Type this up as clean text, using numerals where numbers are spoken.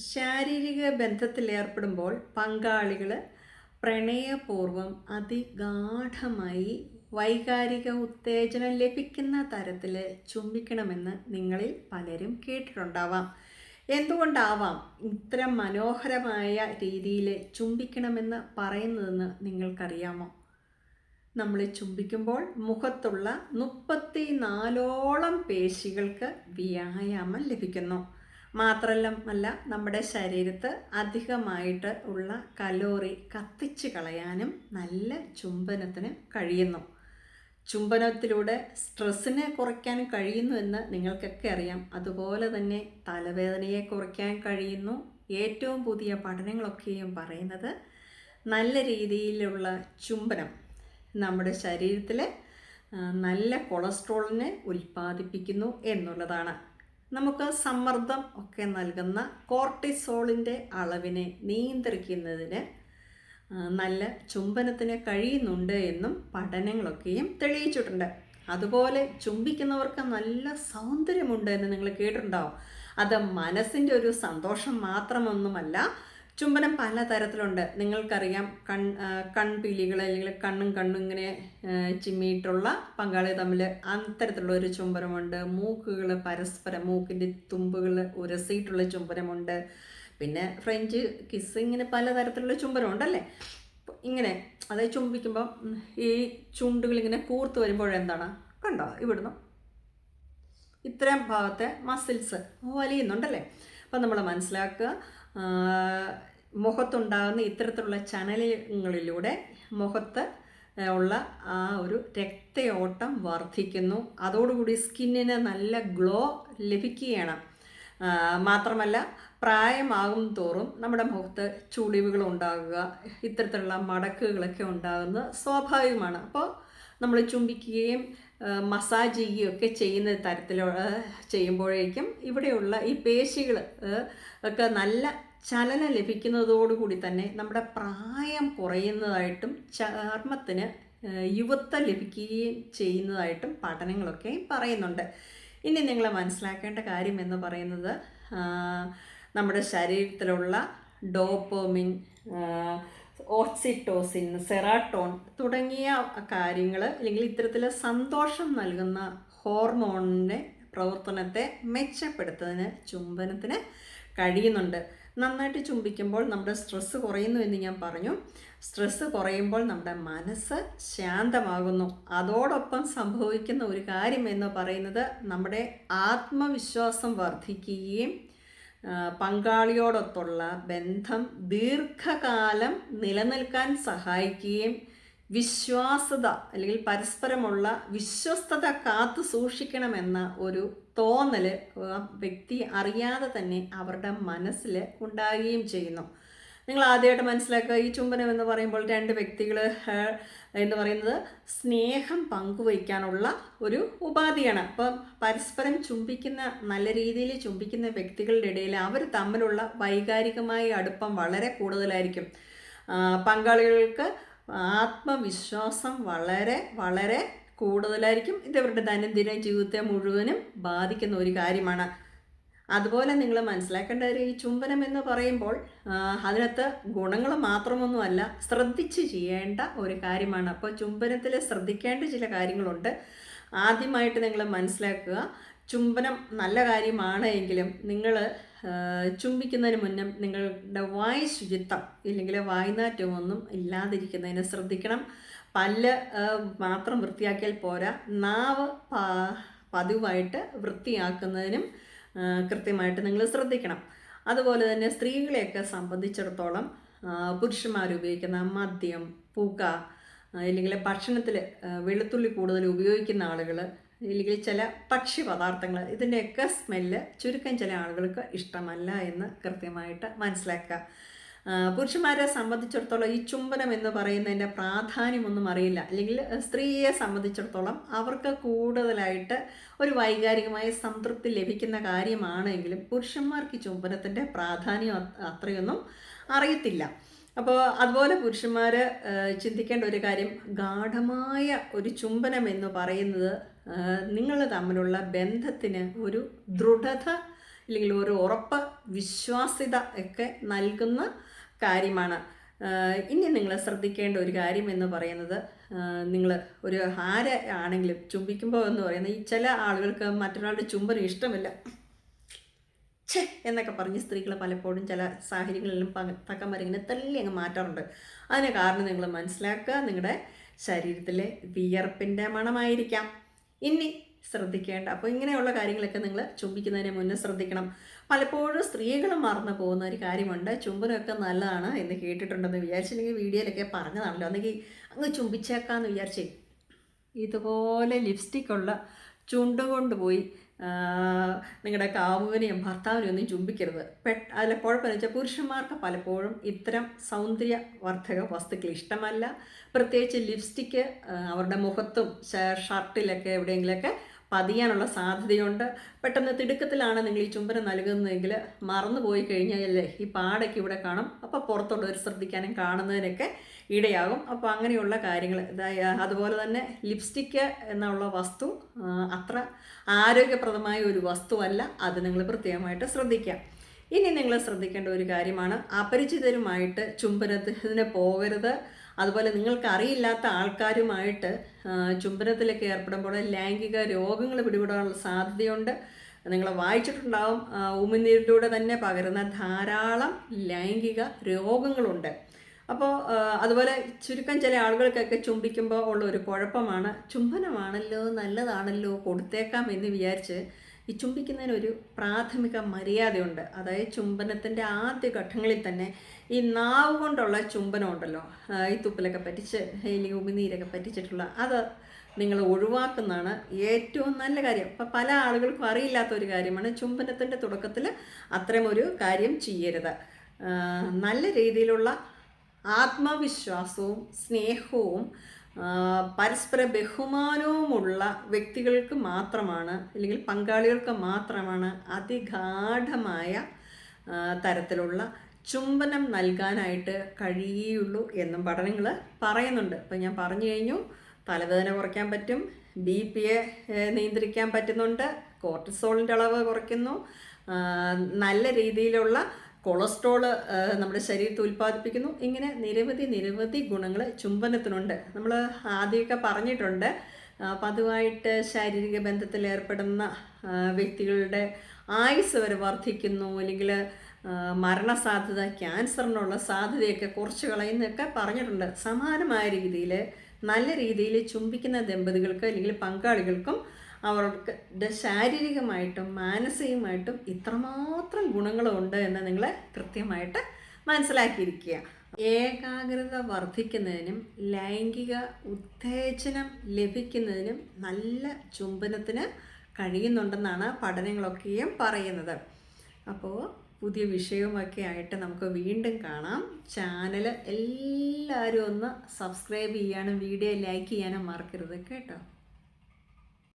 ശാരീരിക ബന്ധത്തിലേർപ്പെടുമ്പോൾ പങ്കാളികൾ പ്രണയപൂർവ്വം അതിഗാഠമായി വൈകാരിക ഉത്തേജനം ലഭിക്കുന്ന തരത്തിൽ ചുംബിക്കണമെന്ന് നിങ്ങളിൽ പലരും കേട്ടിട്ടുണ്ടാവാം. എന്തുകൊണ്ടാവാം ഇത്തരം മനോഹരമായ രീതിയിൽ ചുംബിക്കണമെന്ന് പറയുന്നതെന്ന് നിങ്ങൾക്കറിയാമോ? നമ്മൾ ചുംബിക്കുമ്പോൾ മുഖത്തുള്ള 34ഓളം പേശികൾക്ക് വ്യായാമം ലഭിക്കുന്നു. മാത്രമല്ല നമ്മുടെ ശരീരത്ത് അധികമായിട്ട് ഉള്ള കലോറി കത്തിച്ച് കളയാനും നല്ല ചുംബനത്തിന് കഴിയുന്നു. ചുംബനത്തിലൂടെ സ്ട്രെസ്സിനെ കുറയ്ക്കാൻ കഴിയുന്നു എന്ന് നിങ്ങൾക്കൊക്കെ അറിയാം. അതുപോലെ തന്നെ തലവേദനയെ കുറയ്ക്കാൻ കഴിയുന്നു. ഏറ്റവും പുതിയ പഠനങ്ങളൊക്കെയും പറയുന്നത് നല്ല രീതിയിലുള്ള ചുംബനം നമ്മുടെ ശരീരത്തിൽ നല്ല കൊളസ്ട്രോളിനെ ഉൽപ്പാദിപ്പിക്കുന്നു എന്നുള്ളതാണ്. നമുക്ക് സമ്മർദ്ദം ഒക്കെ നൽകുന്ന കോർട്ടിസോളിൻ്റെ അളവിനെ നിയന്ത്രിക്കുന്നതിന് നല്ല ചുംബനത്തിന് കഴിയുന്നുണ്ട് എന്നും പഠനങ്ങളൊക്കെയും തെളിയിച്ചിട്ടുണ്ട്. അതുപോലെ ചുംബിക്കുന്നവർക്ക് നല്ല സൗന്ദര്യമുണ്ട് എന്ന് നിങ്ങൾ കേട്ടിട്ടുണ്ടാവും. അത് മനസ്സിൻ്റെ ഒരു സന്തോഷം മാത്രമൊന്നുമല്ല. ചുംബനം പലതരത്തിലുണ്ട്. നിങ്ങൾക്കറിയാം, കൺപീലികൾ അല്ലെങ്കിൽ കണ്ണും ഇങ്ങനെ ചിമ്മിയിട്ടുള്ള പങ്കാളി തമ്മിൽ അത്തരത്തിലുള്ള ഒരു ചുംബനമുണ്ട്. മൂക്കുകൾ പരസ്പരം മൂക്കിൻ്റെ തുമ്പുകൾ ഉരസിയിട്ടുള്ള ചുംബനമുണ്ട്. പിന്നെ ഫ്രഞ്ച് കിസ്, ഇങ്ങനെ പലതരത്തിലുള്ള ചുംബനമുണ്ടല്ലേ. ഇങ്ങനെ അതായത് ചുംബിക്കുമ്പോൾ ഈ ചുണ്ടുകളിങ്ങനെ കൂർത്ത് വരുമ്പോഴെന്താണ് കണ്ടോ, ഇവിടുന്ന് ഇത്രയും ഭാഗത്തെ മസിൽസ് വലിയുന്നുണ്ടല്ലേ. അപ്പം നമ്മൾ മനസ്സിലാക്കുക, മുഖത്തുണ്ടാകുന്ന ഇത്തരത്തിലുള്ള ചലനങ്ങളിലൂടെ മുഖത്ത് ഉള്ള ആ ഒരു രക്തയോട്ടം വർദ്ധിക്കുന്നു. അതോടുകൂടി സ്കിന്നിന് നല്ല ഗ്ലോ ലഭിക്കുകയാണ്. മാത്രമല്ല പ്രായമാകും തോറും നമ്മുടെ മുഖത്ത് ചുളിവുകൾ ഉണ്ടാകുക, ഇത്തരത്തിലുള്ള മടക്കുകളൊക്കെ ഉണ്ടാകുന്നത് സ്വാഭാവികമാണ്. അപ്പോൾ നമ്മൾ ചുംബിക്കുകയും മസാജ് ചെയ്യുകയും ഒക്കെ ചെയ്യുന്ന തരത്തിലുള്ള ചെയ്യുമ്പോഴേക്കും ഇവിടെയുള്ള ഈ പേശികൾ ഒക്കെ നല്ല ചലനം ലഭിക്കുന്നതോടുകൂടി തന്നെ നമ്മുടെ പ്രായം കുറയുന്നതായിട്ടും ചർമ്മത്തിന് യുവത്വം ലഭിക്കുകയും ചെയ്യുന്നതായിട്ടും പഠനങ്ങളൊക്കെ പറയുന്നുണ്ട്. ഇനി നിങ്ങൾ മനസ്സിലാക്കേണ്ട കാര്യം എന്ന് പറയുന്നത്, നമ്മുടെ ശരീരത്തിലുള്ള ഡോപ്പമിൻ, ഓക്സിറ്റോസിൻ, സെറാട്ടോൺ തുടങ്ങിയ കാര്യങ്ങൾ അല്ലെങ്കിൽ ഇത്തരത്തിൽ സന്തോഷം നൽകുന്ന ഹോർമോണിൻ്റെ പ്രവർത്തനത്തെ മെച്ചപ്പെടുത്തുന്നതിന് ചുംബനത്തിന് കഴിയുന്നുണ്ട്. നന്നായിട്ട് ചുംബിക്കുമ്പോൾ നമ്മുടെ സ്ട്രെസ്സ് കുറയുന്നു എന്ന് ഞാൻ പറഞ്ഞു. സ്ട്രെസ്സ് കുറയുമ്പോൾ നമ്മുടെ മനസ്സ് ശാന്തമാകുന്നു. അതോടൊപ്പം സംഭവിക്കുന്ന ഒരു കാര്യം എന്ന് പറയുന്നത് നമ്മുടെ ആത്മവിശ്വാസം വർദ്ധിക്കുകയും പങ്കാളിയോടൊത്തുള്ള ബന്ധം ദീർഘകാലം നിലനിൽക്കാൻ സഹായിക്കുകയും വിശ്വാസ്യത അല്ലെങ്കിൽ പരസ്പരമുള്ള വിശ്വസ്തത കാത്തു സൂക്ഷിക്കണമെന്ന ഒരു തോന്നൽ വ്യക്തി അറിയാതെ തന്നെ അവരുടെ മനസ്സിൽ ഉണ്ടാകുകയും ചെയ്യുന്നു. നിങ്ങൾ ആദ്യമായിട്ട് മനസ്സിലാക്കുക, ഈ ചുംബനം എന്ന് പറയുമ്പോൾ രണ്ട് വ്യക്തികൾ എന്ന് പറയുന്നത് സ്നേഹം പങ്കുവയ്ക്കാനുള്ള ഒരു ഉപാധിയാണ്. അപ്പം പരസ്പരം ചുംബിക്കുന്ന, നല്ല രീതിയിൽ ചുംബിക്കുന്ന വ്യക്തികളുടെ ഇടയിൽ അവർ തമ്മിലുള്ള വൈകാരികമായ അടുപ്പം വളരെ കൂടുതലായിരിക്കും. പങ്കാളികൾക്ക് ആത്മവിശ്വാസം വളരെ വളരെ കൂടുതലായിരിക്കും. ഇതവരുടെ ദൈനംദിന ജീവിതത്തെ മുഴുവനും ബാധിക്കുന്ന ഒരു കാര്യമാണ്. അതുപോലെ നിങ്ങൾ മനസ്സിലാക്കേണ്ട ഒരു, ഈ ചുംബനം എന്ന് പറയുമ്പോൾ അതിനകത്ത് ഗുണങ്ങൾ മാത്രമൊന്നുമല്ല, ശ്രദ്ധിച്ച് ചെയ്യേണ്ട ഒരു കാര്യമാണ്. അപ്പോൾ ചുംബനത്തിൽ ശ്രദ്ധിക്കേണ്ട ചില കാര്യങ്ങളുണ്ട്. ആദ്യമായിട്ട് നിങ്ങൾ മനസ്സിലാക്കുക, ചുംബനം നല്ല കാര്യമാണ് എങ്കിലും നിങ്ങൾ ചുംബിക്കുന്നതിന് മുന്നേ നിങ്ങളുടെ വായ് ശുചിത്വം ഇല്ലെങ്കിൽ വായ്നാറ്റമൊന്നും ഇല്ലാതിരിക്കുന്നതിന് ശ്രദ്ധിക്കണം. പല്ല് മാത്രം വൃത്തിയാക്കിയാൽ പോരാ, നാവ് പതിവായിട്ട് വൃത്തിയാക്കുന്നതിനും കൃത്യമായിട്ട് നിങ്ങൾ ശ്രദ്ധിക്കണം. അതുപോലെ തന്നെ സ്ത്രീകളെയൊക്കെ സംബന്ധിച്ചിടത്തോളം പുരുഷന്മാരുപയോഗിക്കുന്ന മദ്യം, പുക, ഇല്ലെങ്കിൽ ഭക്ഷണത്തിൽ വെളുത്തുള്ളി കൂടുതൽ ഉപയോഗിക്കുന്ന ആളുകൾ, ഇല്ലെങ്കിൽ ചില ഭക്ഷ്യ പദാർത്ഥങ്ങൾ, ഇതിൻ്റെയൊക്കെ സ്മെല്ല് ചുരുക്കം ചില ആളുകൾക്ക് ഇഷ്ടമല്ല എന്ന് കൃത്യമായിട്ട് മനസ്സിലാക്കുക. പുരുഷന്മാരെ സംബന്ധിച്ചിടത്തോളം ഈ ചുംബനം എന്ന് പറയുന്നതിൻ്റെ പ്രാധാന്യമൊന്നും അറിയില്ല. അല്ലെങ്കിൽ സ്ത്രീയെ സംബന്ധിച്ചിടത്തോളം അവർക്ക് കൂടുതലായിട്ട് ഒരു വൈകാരികമായ സംതൃപ്തി ലഭിക്കുന്ന കാര്യമാണെങ്കിലും പുരുഷന്മാർക്ക് ഈ ചുംബനത്തിൻ്റെ പ്രാധാന്യം അത്രയൊന്നും അറിയത്തില്ല. അപ്പോൾ അതുപോലെ പുരുഷന്മാർ ചിന്തിക്കേണ്ട ഒരു കാര്യം, ഗാഠമായ ഒരു ചുംബനം എന്ന് പറയുന്നത് നിങ്ങൾ തമ്മിലുള്ള ബന്ധത്തിന് ഒരു ദൃഢത അല്ലെങ്കിൽ ഒരു ഉറപ്പ് വിശ്വാസ്യത ഒക്കെ നൽകുന്ന കാര്യമാണ്. ഇനി നിങ്ങൾ ശ്രദ്ധിക്കേണ്ട ഒരു കാര്യം എന്ന് പറയുന്നത്, നിങ്ങൾ ഒരു ആണെങ്കിലും ചുംബിക്കുമ്പോൾ എന്ന് പറയുന്നത്, ഈ ചില ആളുകൾക്ക് മറ്റൊരാളുടെ ചുംബനം ഇഷ്ടമില്ല, ഛേ എന്നൊക്കെ പറഞ്ഞ് സ്ത്രീകൾ പലപ്പോഴും ചില സാഹചര്യങ്ങളിലും തക്കന്മാരിങ്ങനെ തള്ളി അങ്ങ് മാറ്റാറുണ്ട്. അതിന് കാരണം നിങ്ങൾ മനസ്സിലാക്കുക, നിങ്ങളുടെ ശരീരത്തിലെ വിയർപ്പിൻ്റെ മണമായിരിക്കാം. ഇനി ശ്രദ്ധിക്കേണ്ട, അപ്പോൾ ഇങ്ങനെയുള്ള കാര്യങ്ങളൊക്കെ നിങ്ങൾ ചുംബിക്കുന്നതിന് മുന്നേ ശ്രദ്ധിക്കണം. പലപ്പോഴും സ്ത്രീകൾ മറന്നു പോകുന്ന ഒരു കാര്യമുണ്ട്, ചുംബനമൊക്കെ നല്ലതാണ് എന്ന് കേട്ടിട്ടുണ്ടെന്ന് വിചാരിച്ചില്ലെങ്കിൽ വീഡിയോയിലൊക്കെ പറഞ്ഞതാണല്ലോ, അല്ലെങ്കിൽ അങ്ങ് ചുംബിച്ചേക്കാമെന്ന് വിചാരിച്ചേ ഇതുപോലെ ലിപ്സ്റ്റിക്കുള്ള ചുണ്ടുകൊണ്ട് പോയി നിങ്ങളുടെ കാമുവിനെയും ഭർത്താവിനെയും ഒന്നും ചുംബിക്കരുത്. അതിൽ കുഴപ്പമെന്ന് വെച്ചാൽ പുരുഷന്മാർക്ക് പലപ്പോഴും ഇത്തരം സൗന്ദര്യവർദ്ധക വസ്തുക്കൾ ഇഷ്ടമല്ല. പ്രത്യേകിച്ച് ലിപ്സ്റ്റിക്ക് അവരുടെ മുഖത്തും ഷർട്ടിലൊക്കെ എവിടെയെങ്കിലുമൊക്കെ പതിയാനുള്ള സാധ്യതയുണ്ട്. പെട്ടെന്ന് തിടുക്കത്തിലാണ് നിങ്ങൾ ഈ ചുംബനം നൽകുന്നതെങ്കിൽ മറന്നു പോയി കഴിഞ്ഞാലല്ലേ ഈ പാടൊക്കെ ഇവിടെ കാണും. അപ്പോൾ പുറത്തുള്ളവർ ശ്രദ്ധിക്കാനും കാണുന്നതിനൊക്കെ ഇടയാകും. അപ്പോൾ അങ്ങനെയുള്ള കാര്യങ്ങൾ, അതുപോലെ തന്നെ ലിപ്സ്റ്റിക്ക് എന്നുള്ള വസ്തു അത്ര ആരോഗ്യപ്രദമായ ഒരു വസ്തുവല്ല. അത് നിങ്ങൾ പ്രത്യേകമായിട്ട് ശ്രദ്ധിക്കുക. ഇനി നിങ്ങൾ ശ്രദ്ധിക്കേണ്ട ഒരു കാര്യമാണ്, അപരിചിതരുമായിട്ട് ചുംബനത്തിന് പോകരുത്. അതുപോലെ നിങ്ങൾക്ക് അറിയില്ലാത്ത ആൾക്കാരുമായിട്ട് ചുംബനത്തിലൊക്കെ ഏർപ്പെടുമ്പോൾ ലൈംഗിക രോഗങ്ങൾ പിടിപെടാനുള്ള സാധ്യതയുണ്ട്. നിങ്ങൾ വായിച്ചിട്ടുണ്ടാവും, ഉമിനീരിലൂടെ തന്നെ പകരുന്ന ധാരാളം ലൈംഗിക രോഗങ്ങളുണ്ട്. അപ്പോൾ അതുപോലെ ചുരുക്കം ചില ആളുകൾക്കൊക്കെ ചുംബിക്കുമ്പോൾ ഉള്ള ഒരു കുഴപ്പമാണ്, ചുംബനമാണല്ലോ നല്ലതാണല്ലോ കൊടുത്തേക്കാം എന്ന് വിചാരിച്ച് ഈ ചുംബിക്കുന്നതിനൊരു പ്രാഥമിക മര്യാദയുണ്ട്. അതായത് ചുംബനത്തിൻ്റെ ആദ്യ ഘട്ടങ്ങളിൽ തന്നെ ഈ നാവ് കൊണ്ടുള്ള ചുംബനം ഉണ്ടല്ലോ, ഈ തുപ്പലൊക്കെ പറ്റിച്ച് അല്ലെങ്കിൽ ഉമിനീരൊക്കെ പറ്റിച്ചിട്ടുള്ള അത് നിങ്ങൾ ഒഴിവാക്കുന്നതാണ് ഏറ്റവും നല്ല കാര്യം. അപ്പം പല ആളുകൾക്കും അറിയില്ലാത്ത ഒരു കാര്യമാണ്, ചുംബനത്തിൻ്റെ തുടക്കത്തിൽ അത്തരം ഒരു കാര്യം ചെയ്യരുത്. നല്ല രീതിയിലുള്ള ആത്മവിശ്വാസവും സ്നേഹവും പരസ്പര ബഹുമാനവുമുള്ള വ്യക്തികൾക്ക് മാത്രമാണ്, അല്ലെങ്കിൽ പങ്കാളികൾക്ക് മാത്രമാണ് അതിഗാഠമായ തരത്തിലുള്ള ചുംബനം നൽകാനായിട്ട് കഴിയുള്ളൂ എന്നും പഠനങ്ങൾ പറയുന്നുണ്ട്. ഇപ്പം ഞാൻ പറഞ്ഞു കഴിഞ്ഞു, തലവേദന കുറയ്ക്കാൻ പറ്റും, BPയെ നിയന്ത്രിക്കാൻ പറ്റുന്നുണ്ട്, കോർട്ടിസോളിൻ്റെ അളവ് കുറയ്ക്കുന്നു, നല്ല രീതിയിലുള്ള കൊളസ്ട്രോള് നമ്മുടെ ശരീരത്തിൽ ഉൽപ്പാദിപ്പിക്കുന്നു. ഇങ്ങനെ നിരവധി ഗുണങ്ങൾ ചുംബനത്തിനുണ്ട്. നമ്മൾ ആദ്യമൊക്കെ പറഞ്ഞിട്ടുണ്ട്, പതിവായിട്ട് ശാരീരിക ബന്ധത്തിൽ ഏർപ്പെടുന്ന വ്യക്തികളുടെ ആയുസ് വരെ വർദ്ധിക്കുന്നു, അല്ലെങ്കിൽ മരണസാധ്യത, ക്യാൻസറിനുള്ള സാധ്യതയൊക്കെ കുറച്ച് കളയുന്നൊക്കെ പറഞ്ഞിട്ടുണ്ട്. സമാനമായ രീതിയിൽ നല്ല രീതിയിൽ ചുംബിക്കുന്ന ദമ്പതികൾക്ക് അല്ലെങ്കിൽ പങ്കാളികൾക്കും അവർക്ക് ശാരീരികമായിട്ടും മാനസികമായിട്ടും ഇത്രമാത്രം ഗുണങ്ങളുണ്ട് എന്ന് നിങ്ങൾ കൃത്യമായിട്ട് മനസ്സിലാക്കിയിരിക്കുക. ഏകാഗ്രത വർദ്ധിക്കുന്നതിനും ലൈംഗിക ഉത്തേജനം ലഭിക്കുന്നതിനും നല്ല ചുംബനത്തിന് കഴിയുന്നുണ്ടെന്നാണ് പഠനങ്ങളൊക്കെയും പറയുന്നത്. അപ്പോൾ പുതിയ വിഷയവുമൊക്കെ ആയിട്ട് നമുക്ക് വീണ്ടും കാണാം. ചാനൽ എല്ലാവരും ഒന്ന് സബ്സ്ക്രൈബ് ചെയ്യാനും വീഡിയോ ലൈക്ക് ചെയ്യാനും മറക്കരുത് കേട്ടോ.